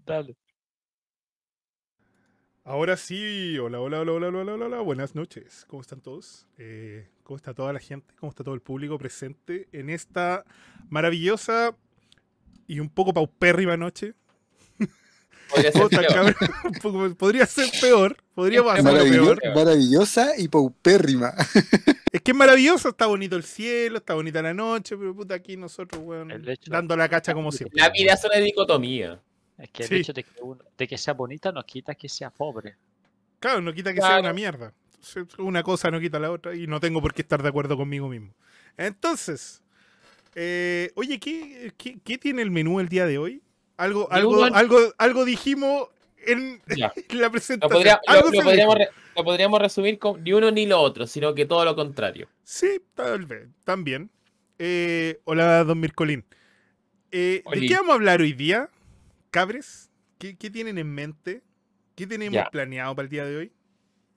Dale. Ahora sí, hola, hola, hola, hola, hola, hola, hola, buenas noches. ¿Cómo están todos? ¿Cómo está toda la gente? ¿Cómo está todo el público presente en esta maravillosa y un poco paupérrima noche? Podría ¿Cómo ser están, peor. cabros? Podría ser peor, podría pasar lo peor. Maravillosa y paupérrima. Es que es maravilloso, está bonito el cielo, está bonita la noche, pero puta aquí nosotros, weón, El hecho- dando la cacha como siempre. La vida es una dicotomía. Es que el Sí. hecho de que sea bonita no quita que sea pobre. Claro, no quita que sea una mierda. Una cosa no quita la otra y no tengo por qué estar de acuerdo conmigo mismo. Entonces, oye, ¿qué tiene el menú el día de hoy? Algo dijimos en Ya. la presentación. Lo podríamos resumir con ni uno ni lo otro, sino que todo lo contrario. Sí, tal vez, también. Hola, don Mircolín. ¿De Oli. qué vamos a hablar hoy día, cabres? ¿Qué tienen en mente? ¿Qué tenemos Ya. planeado para el día de hoy?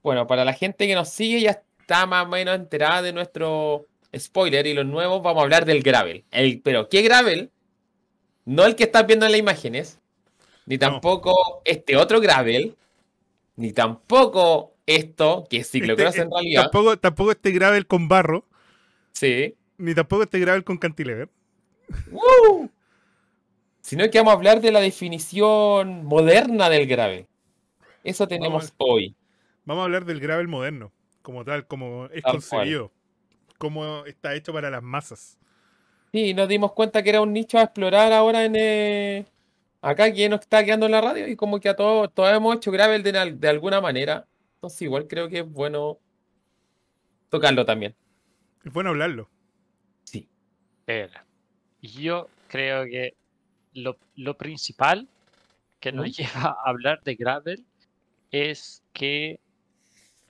Bueno, para la gente que nos sigue ya está más o menos enterada de nuestro spoiler y los nuevos, vamos a hablar del Gravel. Pero ¿qué Gravel? No el que estás viendo en las imágenes, ni tampoco este otro Gravel, ni tampoco esto, que es ciclocross en realidad. Tampoco este gravel con barro, Sí. ni tampoco este gravel con cantilever. ¡Woo! Sino que vamos a hablar de la definición moderna del Gravel. Eso tenemos hoy. Vamos a hablar del gravel moderno, como tal, como es Tal concebido, como está hecho para las masas. Sí, nos dimos cuenta que era un nicho a explorar ahora en acá que nos está quedando en la radio y como que a todos hemos hecho gravel de alguna manera. Entonces igual creo que es bueno tocarlo también. Es bueno hablarlo. Sí. Yo creo que lo principal que nos lleva a hablar de gravel es que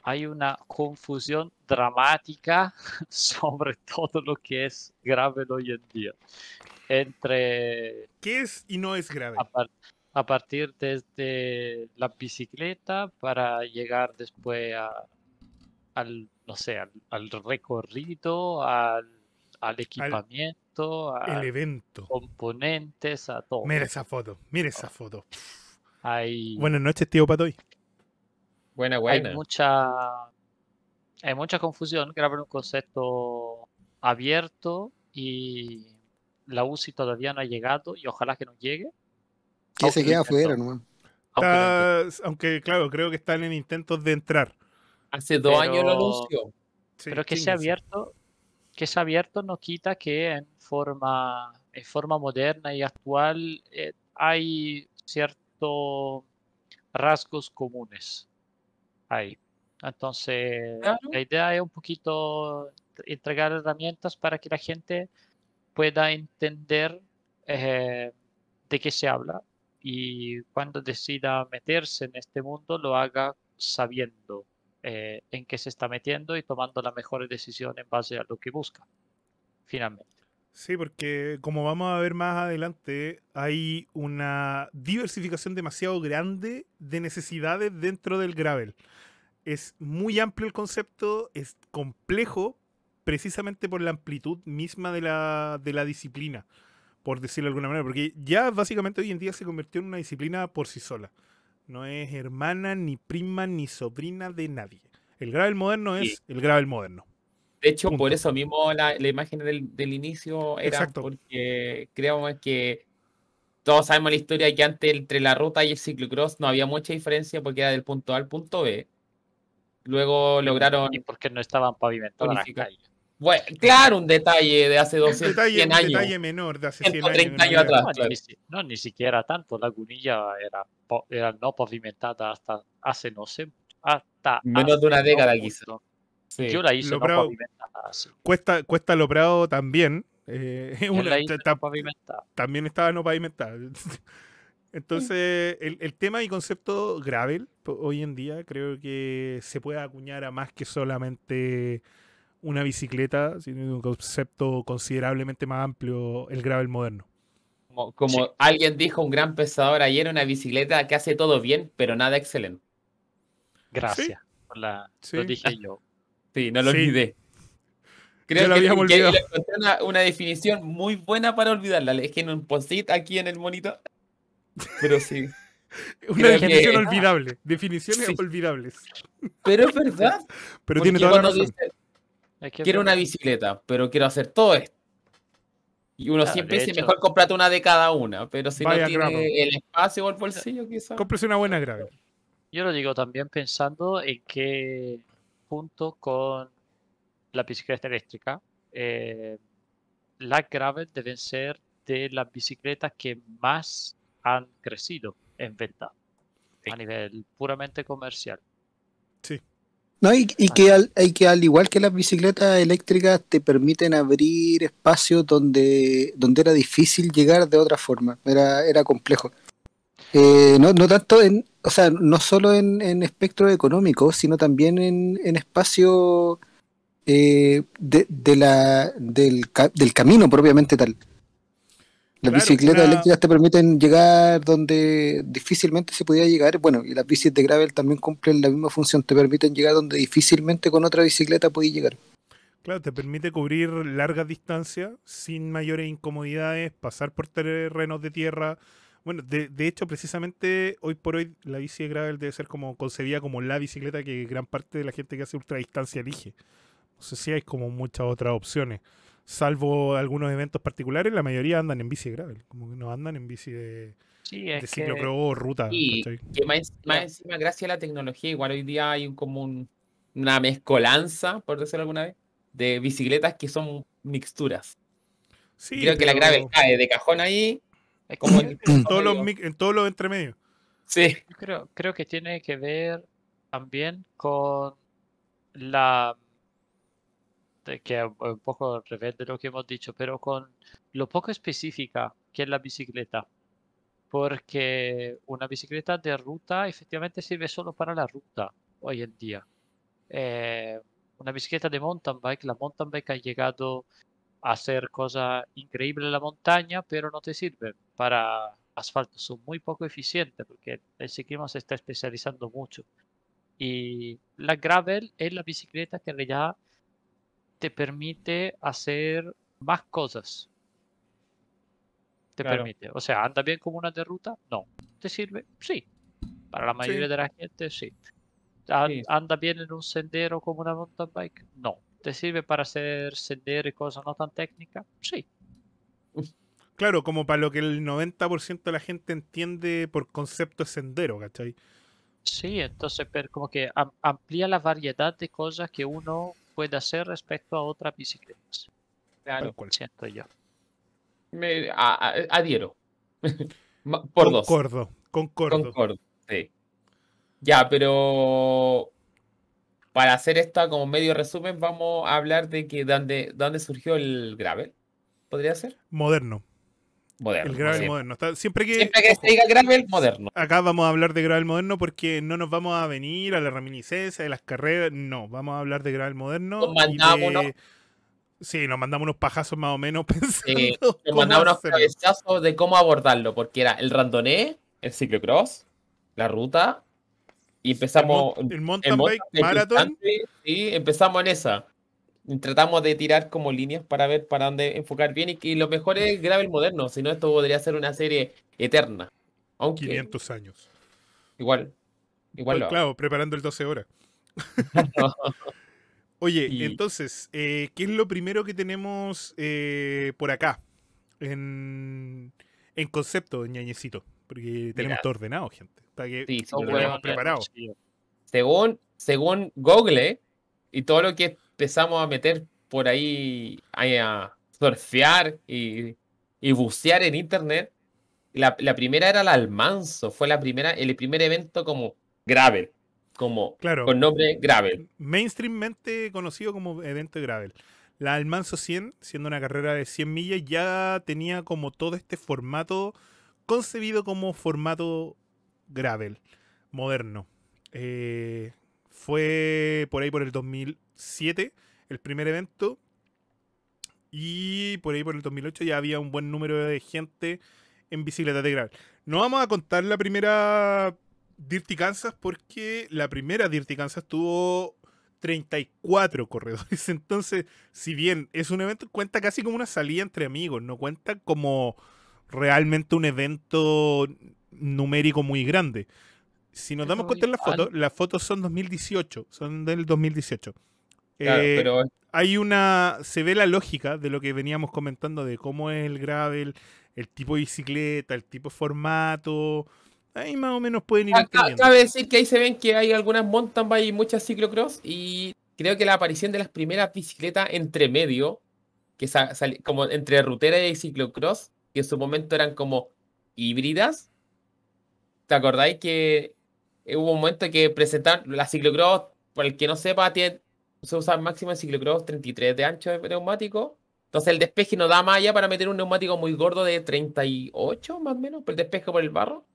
hay una confusión dramática sobre todo lo que es gravel hoy en día. Entre ¿Qué es y no es gravel? a partir desde la bicicleta para llegar después al no sé, al recorrido, al equipamiento, El a evento. componentes, a todo. Mira esa foto, mira esa foto. Hay Buenas noches, tío Patoy. Buena. hay mucha confusión. Grabar un concepto abierto y la UCI todavía no ha llegado y ojalá que no llegue. Que se queda afuera, nomás. Aunque, claro, creo que están en intentos de entrar. Hace 2 años lo anunció. Sí, Pero que sea abierto no quita que en forma moderna y actual hay ciertos rasgos comunes ahí. Entonces, Claro. la idea es un poquito entregar herramientas para que la gente pueda entender de qué se habla y cuando decida meterse en este mundo lo haga sabiendo en qué se está metiendo y tomando la mejor decisión en base a lo que busca, finalmente. Sí, porque como vamos a ver más adelante, hay una diversificación demasiado grande de necesidades dentro del gravel. Es muy amplio el concepto, es complejo precisamente por la amplitud misma de la disciplina, por decirlo de alguna manera, porque ya básicamente hoy en día se convirtió en una disciplina por sí sola. No es hermana, ni prima, ni sobrina de nadie. El gravel moderno Sí. es el gravel moderno. De hecho, Punto. por eso mismo la imagen del inicio era Exacto. porque creíamos que todos sabemos la historia que antes entre la ruta y el ciclocross no había mucha diferencia porque era del punto A al punto B. Luego lograron Y porque no estaban pavimentadas las unificar. calles. Bueno, claro, un detalle de hace 200 100 un años. detalle menor de hace 100 años. 130 años atrás. No, claro. ni siquiera tanto. La Gunilla era no pavimentada hasta hace, no sé, hasta Menos de una hace década, no quizás. mucho. Sí. Yo la hice no Loprado- pavimentada así. Cuesta Loprado también. Yo la hice no pavimentada. También estaba no pavimentada. Entonces, el tema y concepto gravel hoy en día creo que se puede acuñar a más que solamente una bicicleta, sino un concepto considerablemente más amplio, el gravel moderno. Como Sí. alguien dijo, un gran pensador ayer, una bicicleta que hace todo bien, pero nada excelente. Gracias. Sí. Lo dije yo. Sí, no lo Sí. olvidé. Creo la que, habíamos que olvidado. le encontré una definición muy buena para olvidarla. Es que en un post-it aquí en el monitor. Pero sí, Una creo definición que olvidable. Definiciones sí. olvidables. Pero es verdad. Pero tiene Porque toda la cuando razón. dice, Es que es quiero una verdad. bicicleta, pero quiero hacer todo esto. Y uno Claro, siempre de dice, hecho, mejor cómprate una de cada una. Pero si no Vaya grano. tiene el espacio o el bolsillo, quizás. Cómprese una buena gravel. yo lo digo también pensando en qué punto con la bicicleta eléctrica, las gravel deben ser de las bicicletas que más han crecido en venta Sí. a nivel puramente comercial. Sí. No, y que al igual que las bicicletas eléctricas te permiten abrir espacios donde era difícil llegar de otra forma, era complejo. No tanto o sea, no solo en espectro económico, sino también en espacio del camino propiamente tal. Las Claro, bicicletas eléctricas te permiten llegar donde difícilmente se podía llegar. Bueno, y las bicis de gravel también cumplen la misma función, te permiten llegar donde difícilmente con otra bicicleta podías llegar. claro, te permite cubrir largas distancias sin mayores incomodidades, pasar por terrenos de tierra. Bueno, de hecho, precisamente hoy por hoy la bici de gravel debe ser como concebida como la bicicleta que gran parte de la gente que hace ultradistancia elige. No sé si hay como muchas otras opciones. Salvo algunos eventos particulares, la mayoría andan en bici de gravel. Como que no andan en bici Sí, de ciclocross o ruta, Y ¿cachai? que más la- encima, gracias a la tecnología, igual hoy día hay una mezcolanza, por decirlo alguna vez, de bicicletas que son mixturas. Y Sí, creo que la gravel pero cae de cajón ahí, es como que el en punto todos los, medio. en todos los entremedios. Sí, yo creo que tiene que ver también con la que es un poco al revés de lo que hemos dicho, pero con lo poco específica que es la bicicleta. Porque una bicicleta de ruta efectivamente sirve solo para la ruta hoy en día. Eh, una bicicleta de mountain bike, la mountain bike ha llegado a hacer cosas increíbles en la montaña, pero no te sirven para asfalto. Son muy poco eficientes porque el ciclismo se está especializando mucho. Y la gravel es la bicicleta que en realidad te permite hacer más cosas. Te claro. permite. O sea, ¿anda bien como una de ruta? No. ¿Te sirve? Sí. Para la Sí. mayoría de la gente, sí. Sí. ¿Anda bien en un sendero como una mountain bike? No. ¿Te sirve para hacer sendero y cosas no tan técnicas? Sí. Claro, como para lo que el 90% de la gente entiende por concepto de sendero, ¿cachai? Sí, entonces como que amplía la variedad de cosas que uno puede hacer respecto a otras bicicletas. Tal Claro. cual. Siento yo. Adhiero. Por dos. Concordo. Concordo. Sí. Ya, pero para hacer esta como medio resumen, vamos a hablar de que dónde surgió el gravel. ¿Podría ser? Moderno. El Moderno, gravel sí. moderno. Siempre que, Siempre que se ojo, diga gravel, moderno. acá vamos a hablar de gravel moderno porque no nos vamos a venir a la reminiscencia de las carreras. No, vamos a hablar de gravel moderno Nos y mandamos unos, de... Sí, nos mandamos unos pajazos más o menos eh, pensando nos cómo mandamos unos hacerlo. cabezazos de cómo abordarlo, porque era el randonné, el ciclocross, la ruta, y empezamos El el mountain bike mountain, el cross marathon. country, sí, empezamos en esa. Y tratamos de tirar como líneas para ver para dónde enfocar bien, y lo mejor es el gravel moderno, si no esto podría ser una serie eterna. Aunque 500 años. igual lo hago. Claro, preparando el 12 horas. Oye, Y entonces, ¿qué es lo primero que tenemos por acá? En concepto, ñañecito. Porque tenemos mira, todo ordenado, gente. Para que sí, sí, No lo lo tenemos tenemos. hueones, no preparado. sé yo. Según Google y todo lo que empezamos a meter por ahí a surfear y bucear en internet, la primera era la Almanzo, fue el primer evento como gravel, como Claro, con nombre gravel. mainstreammente conocido como evento de gravel. La Almanzo 100, siendo una carrera de 100 millas, ya tenía como todo este formato concebido como formato gravel, moderno. Fue por ahí por el 2007 el primer evento y por ahí por el 2008 ya había un buen número de gente en bicicletas de gravel. No vamos a contar la primera Dirty Kansas porque la primera Dirty Kansas 34 corredores. Entonces, si bien es un evento, cuenta casi como una salida entre amigos, no cuenta como realmente un evento numérico muy grande. Si nos damos Pero cuenta en igual, las fotos son 2018, son del 2018. Claro, pero Se ve la lógica de lo que veníamos comentando de cómo es el gravel, el tipo de bicicleta, el tipo de formato. Ahí más o menos pueden ir entendiendo. cabe decir que ahí se ven que hay algunas mountain bike y muchas ciclocross, y creo que la aparición de las primeras bicicletas entre medio, que como entre rutera y ciclocross, que en su momento eran como híbridas. ¿Te acordáis que hubo un momento que presentaron la ciclocross? Por el que no sepa, se usa máximo en ciclocross 33 de ancho de neumático. Entonces el despeje no da más allá para meter un neumático muy gordo de 38 más o menos, por el despeje por el barro.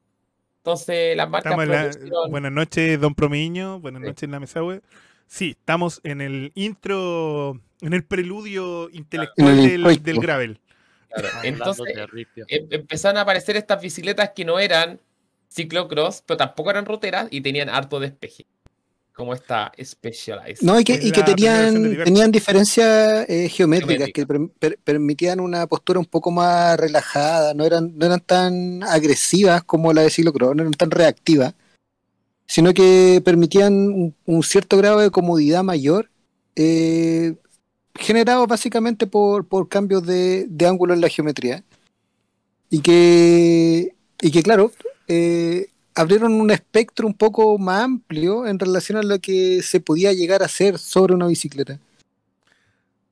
Entonces las marcas propusieron... Buenas noches, don Promiño. Buenas Sí. noches en la mesa web. Sí, estamos en el intro, en el preludio intelectual En el del introito. gravel. Claro. hablando Entonces de Ripio. empezaron a aparecer estas bicicletas que no eran ciclocross, pero tampoco eran ruteras y tenían harto despeje, como esta Specialized. No, y Es que la primera versión de Liberty. tenían diferencias geométricas que Geométrica. permitían una postura un poco más relajada, no eran tan agresivas como la de ciclocross, no eran tan reactivas, sino que permitían un cierto grado de comodidad mayor, generado básicamente por cambios de ángulo en la geometría. Y que claro, abrieron un espectro un poco más amplio en relación a lo que se podía llegar a hacer sobre una bicicleta.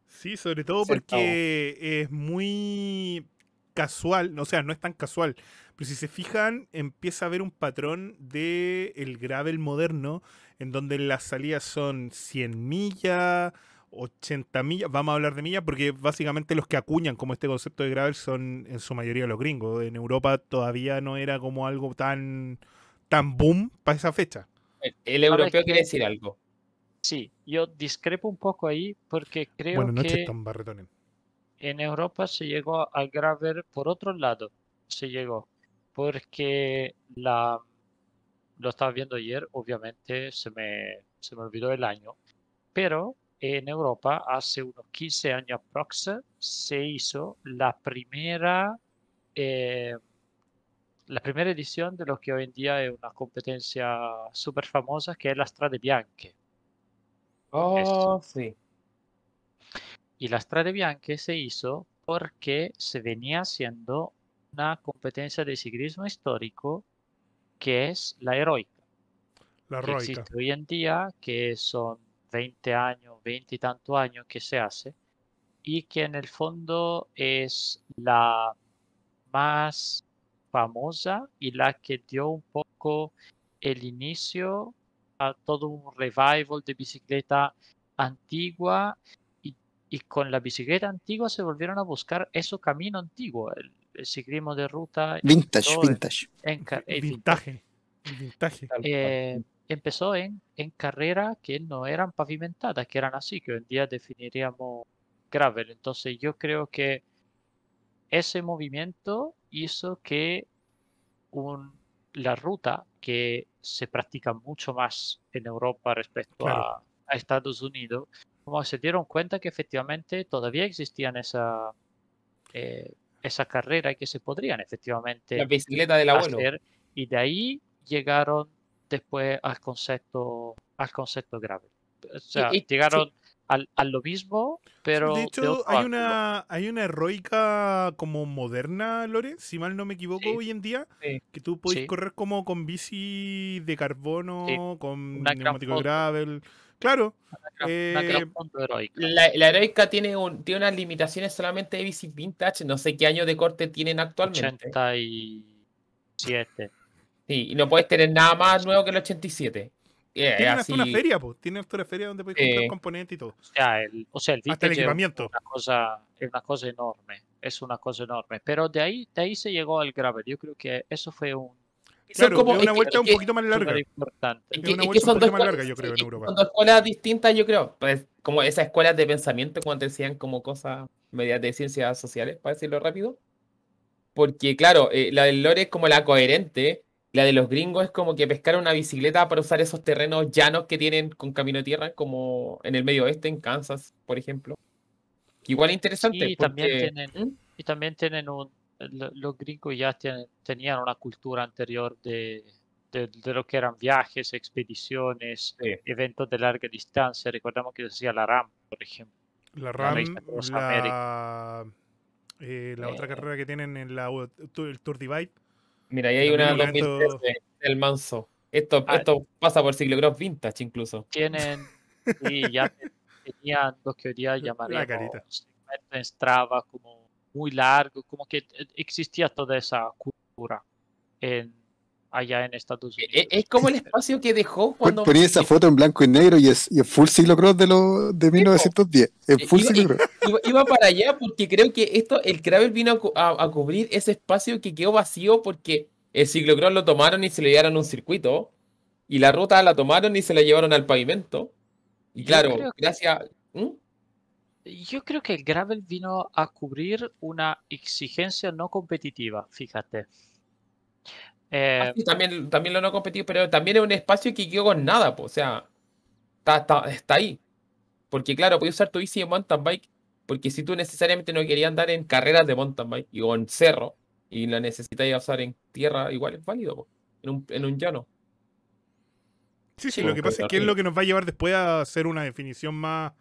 Sí, sobre todo Centavo. porque es muy casual, o sea, no es tan casual, pero si se fijan, empieza a haber un patrón de el gravel moderno, en donde las salidas son 100 millas, 80 millas, vamos a hablar de millas, porque básicamente los que acuñan como este concepto de gravel son en su mayoría los gringos. En Europa todavía no era como algo tan boom para esa fecha. El ¿Sabes europeo quiere qué? decir algo. Sí, yo discrepo un poco ahí porque creo Buenas noches, que Tom Barretonen. en Europa se llegó al gravel por otro lado. Se llegó porque lo estaba viendo ayer, obviamente se me olvidó el año, pero en Europa hace unos 15 años aprox se hizo eh, la primera edición de lo que hoy en día es una competencia súper famosa que es la Strade Bianche. Oh, sí. Y la Strade Bianche se hizo porque se venía haciendo una competencia de ciclismo histórico que es la heroica, La que Roica. existe hoy en día, que son 20 años, 20 y tantos años que se hace, y que en el fondo es la más famosa y la que dio un poco el inicio a todo un revival de bicicleta antigua y con la bicicleta antigua se volvieron a buscar ese camino antiguo, el ciclismo de ruta Vintage, empezó vintage. Vintage. Vintage. Tal cual. empezó en carreras que no eran pavimentadas, que eran así, que hoy en día definiríamos gravel. Entonces yo creo que ese movimiento hizo que la ruta, que se practica mucho más en Europa respecto Claro. a Estados Unidos, como se dieron cuenta que efectivamente todavía existían esa carrera y que se podrían La efectivamente bicicleta del abuelo. hacer, y de ahí llegaron después al concepto gravel. O sea, Sí. llegaron a lo mismo, pero De de hecho, otro ángulo. hay una heroica como moderna, Lore, si mal no me equivoco, Sí, hoy en día, Sí. que tú podés sí, correr como con bici de sí, carbono, con una gran neumático de foto, gravel. Claro, una gran foto heroica. La heroica tiene unas limitaciones solamente de bici vintage. No sé qué año de corte tienen actualmente. 87. Sí, y no puedes tener nada más nuevo que el 87. tienen hasta una Así. feria, pues. Tienen hasta una feria donde podés comprar componentes y todo. O sea, el Hasta el vintage equipamiento. es una cosa enorme. Es una cosa enorme. Pero de ahí se llegó al gravel. Yo creo que eso fue un Claro, como- es una es vuelta un que- poquito más larga. súper importante. Es Es que, una es que vuelta un son dos poquito más larga, escuelas, yo creo, en sí, Europa. son dos escuelas distintas, yo creo. Pues, como esas escuelas de pensamiento, cuando decían como cosas medias de ciencias sociales, para decirlo rápido. Porque, claro, la del lore es como la coherente, La de los gringos es como que pescar una bicicleta para usar esos terrenos llanos que tienen con camino de tierra, como en el medio oeste, en Kansas, por ejemplo. Que igual es interesante, Sí, porque... y también tienen los gringos ya tenían una cultura anterior de lo que eran viajes, expediciones, Sí. eventos de larga distancia. Recordamos que se hacía la RAM, por ejemplo. La La RAM, Race Across America. la otra Eh, carrera que tienen en el Tour Divide. Mira, ahí hay También una un evento. 2013 del Manso. Esto Ah, pasa por ciclocross vintage incluso. tienen, sí, ya tenían lo que hoy día La carita. llamaríamos segmento en Strava como muy largo, como que existía toda esa cultura allá en Estados Unidos. Es como el espacio que dejó cuando... Ponía esa foto en blanco y negro y es full ciclocross de 1910. Es full Iba, ciclocross. iba para allá porque creo que el gravel vino a cubrir ese espacio que quedó vacío porque el ciclocross lo tomaron y se le dieron un circuito y la ruta la tomaron y se la llevaron al pavimento. Y Yo claro, creo, gracias... ¿Mm? yo creo que el gravel vino a cubrir una exigencia no competitiva, fíjate. Sí, también lo no competido, pero también es un espacio que quedó con nada, o sea, está ahí. Porque claro, puedes usar tu bici de mountain bike, porque si tú necesariamente no querías andar en carreras de mountain bike o en cerro, y la necesitas usar en tierra, igual es válido, po, en un llano. Sí, lo que pasa es que es lo que nos va a llevar después a hacer una definición más,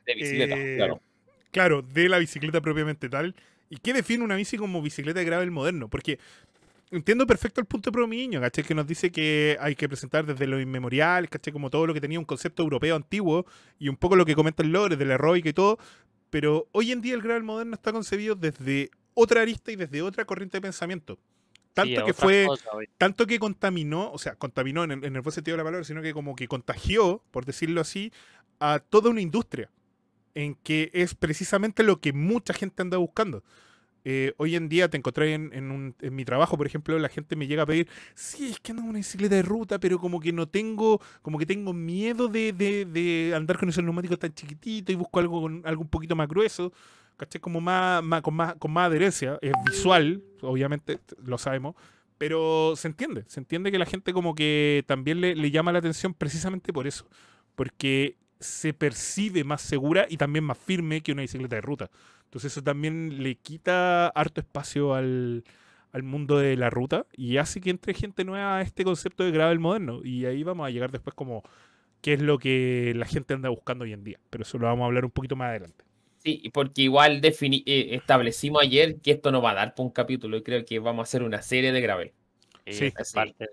De bicicleta, claro. claro, de la bicicleta propiamente tal. ¿Y qué define una bici como bicicleta de gravel moderno? Porque entiendo perfecto el punto de Promiño, ¿cachai? Que nos dice que hay que presentar desde lo inmemorial, ¿cachai? Como todo lo que tenía un concepto europeo antiguo y un poco lo que comenta el Lore, de la aeróbica y todo. Pero hoy en día el gravel moderno está concebido desde otra arista y desde otra corriente de pensamiento. Sí, Tanto que otra fue, cosa hoy. tanto que contaminó, o sea, contaminó en el buen sentido de la palabra, sino que como que contagió, por decirlo así, a toda una industria, en que es precisamente lo que mucha gente anda buscando. Hoy en día te encontré en mi trabajo, por ejemplo, la gente me llega a pedir, sí, es que ando en una bicicleta de ruta, pero como que no tengo, como que tengo miedo de andar con esos neumáticos tan chiquititos y busco algo con algo un poquito más grueso, ¿cachai? Como con más adherencia, es visual, obviamente, lo sabemos, pero se entiende que la gente como que también le llama la atención precisamente por eso, porque se percibe más segura y también más firme que una bicicleta de ruta. Entonces eso también le quita harto espacio al mundo de la ruta y hace que entre gente nueva a este concepto de gravel moderno. Y ahí vamos a llegar después como qué es lo que la gente anda buscando hoy en día. Pero eso lo vamos a hablar un poquito más adelante. Sí, porque igual establecimos ayer que esto no va a dar por un capítulo y creo que vamos a hacer una serie de gravel. Sí. Esta es Así. parte.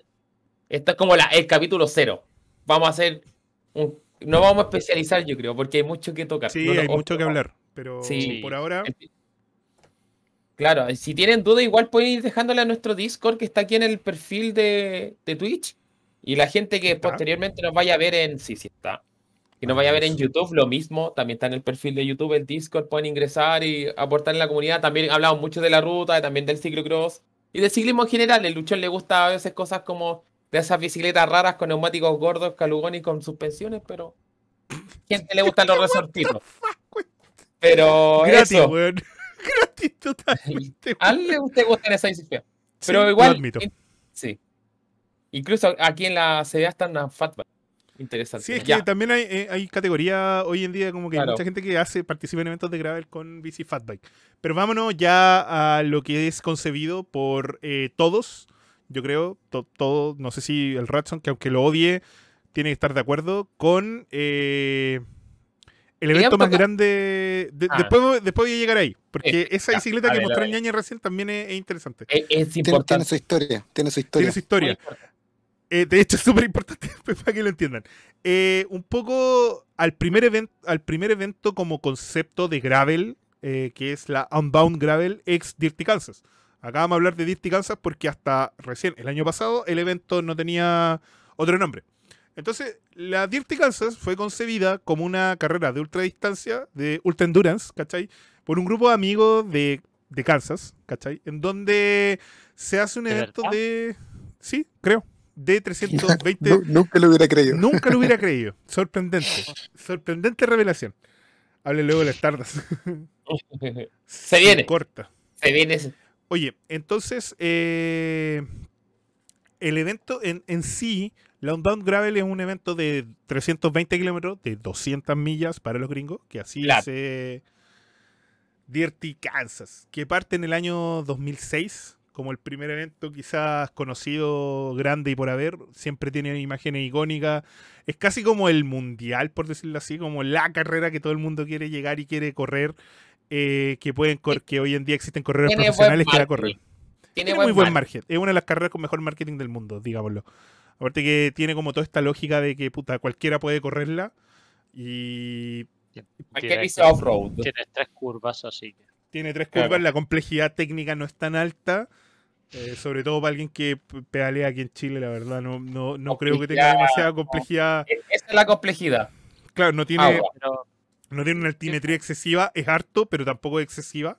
Esto es como el capítulo 0. Vamos a hacer no vamos a especializar, yo creo, porque hay mucho que tocar. Sí, No, hay mucho que hablar. Pero Sí. por ahora, Claro, si tienen duda, igual pueden ir dejándole a nuestro Discord que está aquí en el perfil de Twitch. Y la gente que ¿Está? posteriormente nos vaya a ver en... Sí, está. Que nos vaya a ver en YouTube, lo mismo. También está en el perfil de YouTube, el Discord. Pueden ingresar y aportar en la comunidad. También hablamos mucho de la ruta, y también del ciclocross. Y del ciclismo en general. El Luchón le gusta a veces cosas como de esas bicicletas raras con neumáticos gordos, calugones y con suspensiones, pero... gente le gustan los resortitos. Pero gratis, eso. weón. Gratis totalmente. A él le gustan esas bicicletas. Sí, Pero lo igual, admito. sí. Incluso aquí en la CDA están las fatbike. Interesante. Sí, es que Ya, también hay categoría hoy en día como que hay claro. mucha gente que participa en eventos de gravel con bici fatbike. Pero vámonos ya a lo que es concebido por todos, yo creo, todo, no sé si el Ratson, que aunque lo odie, tiene que estar de acuerdo con el evento más grande. Después voy a llegar ahí, porque esa ya, bicicleta a que ver, mostró a el ver. Ñañe recién también es interesante. Es Tiene importante. su historia, tiene su Tiene historia. su historia. Muy importante. De hecho, es súper importante para que lo entiendan. Un poco al primer evento como concepto de gravel, que es la Unbound Gravel ex Dirty Kansas. Acá vamos a hablar de Dirty Kansas porque hasta recién, el año pasado, el evento no tenía otro nombre. Entonces, la Dirty Kansas fue concebida como una carrera de ultradistancia, de ultra endurance, ¿cachai? Por un grupo de amigos de Kansas, ¿cachai? En donde se hace un ¿De evento verdad? de... Sí, creo. De 320. Nunca lo hubiera creído. Nunca lo hubiera creído. Sorprendente. Sorprendente revelación. Hable luego de las tardas. Se viene. Corta. Se viene ese. Oye, entonces, el evento en sí, la Unbound Gravel es un evento de 320 kilómetros, de 200 millas para los gringos, que así Claro. es Dirty Kansas, que parte en el año 2006 como el primer evento quizás conocido, grande y por haber. Siempre tiene imágenes icónicas. Es casi como el mundial, por decirlo así, como la carrera que todo el mundo quiere llegar y quiere correr, que hoy en día existen corredores Tiene profesionales buen que la marketing. corren. Tiene muy buen buen marketing. Es una de las carreras con mejor marketing del mundo, digámoslo. Aparte que tiene como toda esta lógica de que puta, cualquiera puede correrla y Cualquier Tiene, bici off-road. tiene 3 curvas, así que. tiene 3 curvas, Claro. la complejidad técnica no es tan alta, sobre todo para alguien que pedalea aquí en Chile, la verdad, no creo que tenga Complejidad, demasiada complejidad. Esa es la complejidad. Claro, no tiene, Agua. Pero no tiene una altimetría excesiva, es harto, pero tampoco es excesiva,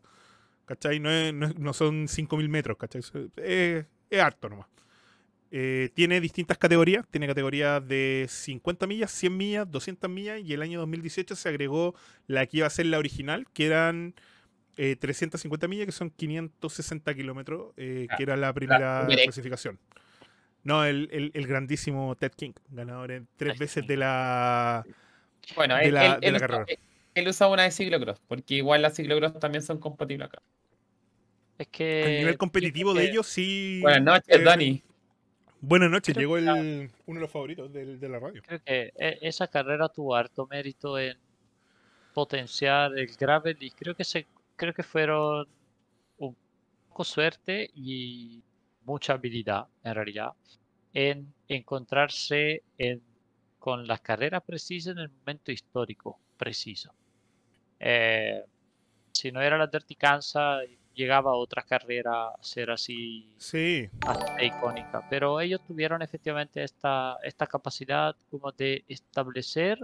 ¿cachai? No son 5.000 metros, ¿cachai? Es harto nomás. Tiene distintas categorías, tiene categorías de 50 millas, 100 millas, 200 millas, y el año 2018 se agregó la que iba a ser la original, que eran 350 millas, que son 560 kilómetros, que era la primera primera. clasificación. No, el grandísimo Ted King, ganador en 3 Ted veces King. de la Bueno, de la carrera. él usa una de ciclocross, porque igual las ciclocross también son compatibles acá. es que. El nivel competitivo yo creo de que- ellos sí. Buenas noches, Dani. Buenas noches, Creo llegó que uno de los favoritos de la radio. Creo que esa carrera tuvo harto mérito en potenciar el gravel y creo que fueron un poco suerte y mucha habilidad en realidad en encontrarse con las carreras precisas en el momento histórico preciso. Si no era la Dirty Kansas, llegaba otra carrera a ser así Sí, bastante icónica, pero ellos tuvieron efectivamente esta capacidad como de establecer,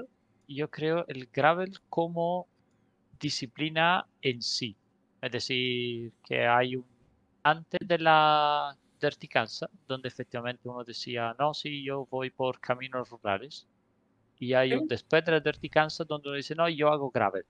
yo creo, el gravel como disciplina en sí. Es decir, que hay un antes de la Dirty Kansas, donde efectivamente uno decía, no, sí, yo voy por caminos rurales. Y hay un después de la Dirty Kansas donde uno dice, no, yo hago gravel.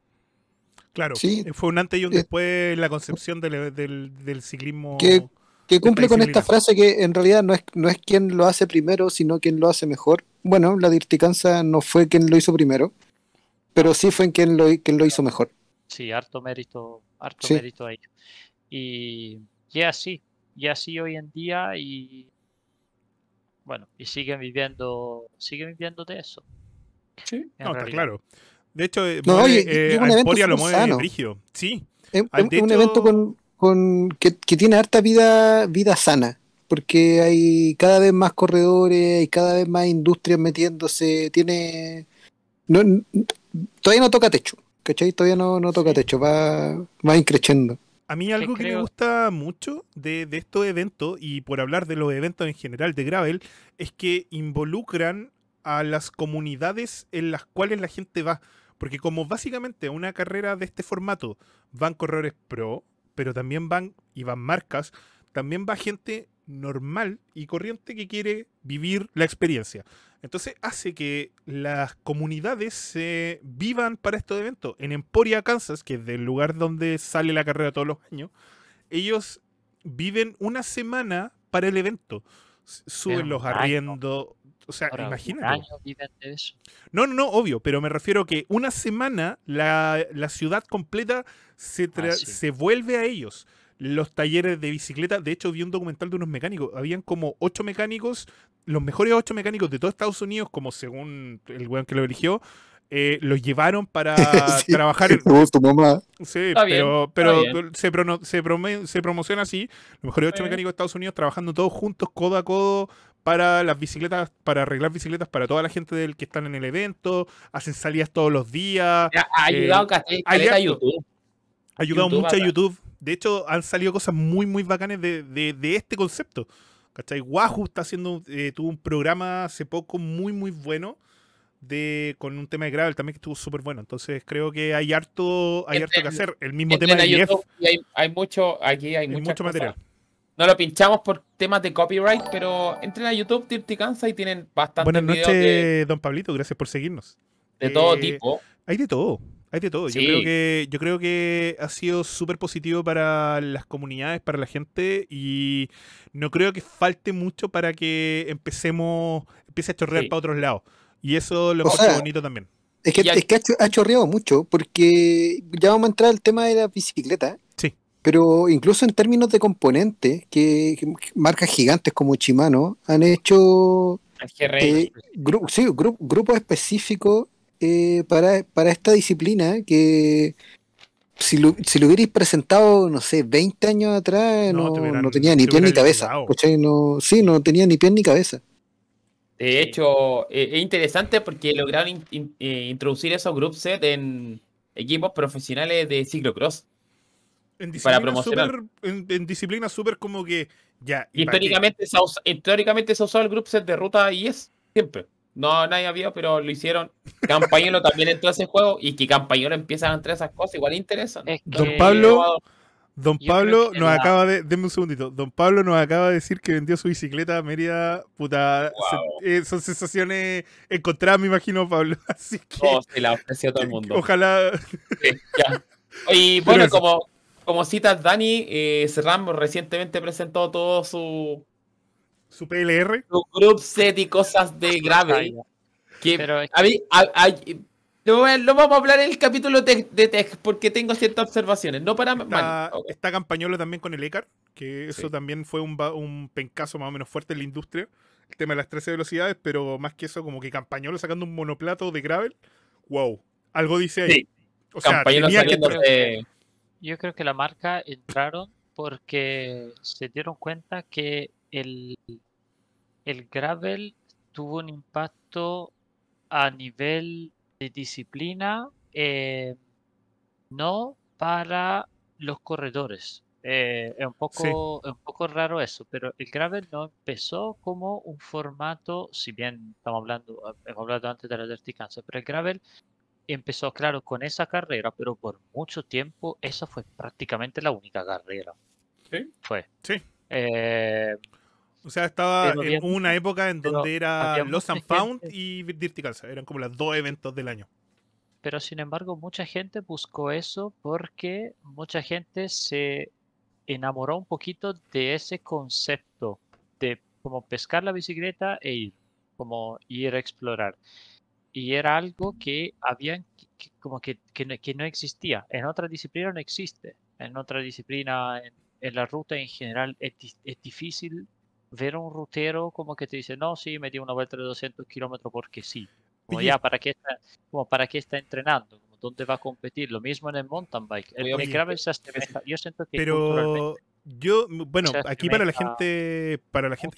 claro. Sí. Fue un antes y un Eh, después en la concepción del ciclismo. Que cumple esta con esta disciplina. frase que en realidad no es quien lo hace primero, sino quien lo hace mejor. Bueno, la Dirty Kansas no fue quien lo hizo primero, pero sí fue quien lo hizo mejor. Sí, harto mérito Sí. a ello. Y así hoy en día y bueno, y siguen viviendo de eso. Sí. En No, está realidad. claro. De hecho, No, mueve, y es un a evento Emporia lo súper mueve sano. brígido. Sí. Es Ah, de un hecho- evento que tiene harta vida sana, porque hay cada vez más corredores, hay cada vez más industrias metiéndose, no, n- todavía no toca techo, ¿cachai? Todavía no toca Sí. techo, va increciendo. A mí algo que me creo- gusta mucho de estos eventos, y por hablar de los eventos en general de Gravel, es que involucran a las comunidades en las cuales la gente va. Porque como básicamente una carrera de este formato van corredores pro, pero también van marcas, también va gente normal y corriente que quiere vivir la experiencia. Entonces hace que las comunidades se vivan para estos eventos. En Emporia, Kansas, que es del lugar donde sale la carrera todos los años, ellos viven una semana para el evento. Suben Pero los un año. arriendos. O sea, Ahora, un imagínate. año viven de eso. No, obvio, pero me refiero que una semana la ciudad completa Sí. se vuelve a ellos. Los talleres de bicicleta, de hecho vi un documental de unos mecánicos, habían como 8 mecánicos, los mejores 8 mecánicos de todo Estados Unidos, como según el weón que lo eligió, los llevaron para Sí. trabajar en... Tu mamá. Sí, Está bien, pero está bien. se promociona así, los mejores 8 Está bien. mecánicos de Estados Unidos trabajando todos juntos, codo a codo, para las bicicletas, para arreglar bicicletas para toda la gente que están en el evento, hacen salidas todos los días, Ha ayudado caleta a harto. YouTube. ha ayudado YouTube mucho a acá. YouTube. De hecho, han salido cosas muy, muy bacanas de este concepto. ¿Cachai? Wahoo está haciendo, tuvo un programa hace poco muy, muy bueno con un tema de gravel también que estuvo súper bueno. Entonces creo que hay harto que hacer. El mismo tema Entren de a IF, YouTube y hay mucho, aquí hay muchas mucho cosas. material. No lo pinchamos por temas de copyright, pero entren a YouTube, Dirty Kansas, y tienen bastantes Buenas videos noches, don Pablito. Gracias por seguirnos. de todo Eh, tipo. Hay de todo. Hay de todo. Sí. Yo creo que ha sido súper positivo para las comunidades, para la gente, y no creo que falte mucho para que empiece a chorrear Sí. para otros lados. Y eso lo O encuentro sea, bonito también. Ya- es que ha chorreado mucho, porque ya vamos a entrar al tema de la bicicleta, Sí, pero incluso en términos de componentes, que marcas gigantes como Shimano han hecho el GRX. grupos específicos para esta disciplina que si lo hubierais presentado, no sé, 20 años atrás, no, no tenía ni te pie hubieran ni cabeza. liquidado. ¿Cachai? No, sí, no tenía ni pie ni cabeza. De Sí. hecho, es interesante porque lograron introducir esos group set en equipos profesionales de ciclocross En para disciplina promocionar. súper, en disciplina súper como que, ya, ¿y para qué? Históricamente se ha usado el group set de ruta y es siempre. No, nadie había, pero lo hicieron. Campañolo también entró a ese juego y que Campañolo empieza a entrar a esas cosas, igual interesan. Es Don que Pablo, Don yo creo Pablo que nos acaba de, denme un segundito, Don Pablo nos acaba de decir que vendió su bicicleta a Mérida, puta, Wow. son sensaciones encontradas, me imagino, Pablo, así que No, se la ofreció a todo el mundo. ojalá, Sí, ya. Y Pero bueno, eso. como citas Dani, SRAM recientemente presentó todo su PLR, su group set y cosas de Gravel. Vaya. Que Pero es a mí, lo vamos a hablar en el capítulo de Tech porque tengo ciertas observaciones. No para mal. está Campañolo también con el ECAR, que eso Sí. también fue un pencazo más o menos fuerte en la industria, el tema de las 13 velocidades, pero más que eso, como que Campañolo sacando un monoplato de gravel, wow, algo dice ahí. Sí. O sea, Campañolo tenía que saliendo estar. de. yo creo que la marca entraron porque se dieron cuenta que el gravel tuvo un impacto a nivel de disciplina, no para los corredores. Sí, Es un poco raro eso, pero el gravel no empezó como un formato, si bien hemos hablado antes de la Dirty Kansas, pero el gravel empezó, claro, con esa carrera, pero por mucho tiempo esa fue prácticamente la única carrera. ¿Sí? Fue. sí. Eh, O sea, estaba pero en había una mucha, época en pero donde era había Lost mucha and Found gente. y Dirty Kansas. Eran como los dos eventos del año. Pero sin embargo, mucha gente buscó eso porque mucha gente se enamoró un poquito de ese concepto de como pescar la bicicleta e ir, como ir a explorar. Y era algo que habían como que no existía. En otra disciplina no existe. En otra disciplina, en la ruta en general, es difícil ver a un rutero como que te dice, no, sí, me di una vuelta de 200 kilómetros porque sí. Como Oye, ya, como para qué está entrenando, como dónde va a competir. Lo mismo en el mountain bike. El oye, gravel se asemeja. Yo siento que culturalmente pero bueno, se aquí para asemeja la gente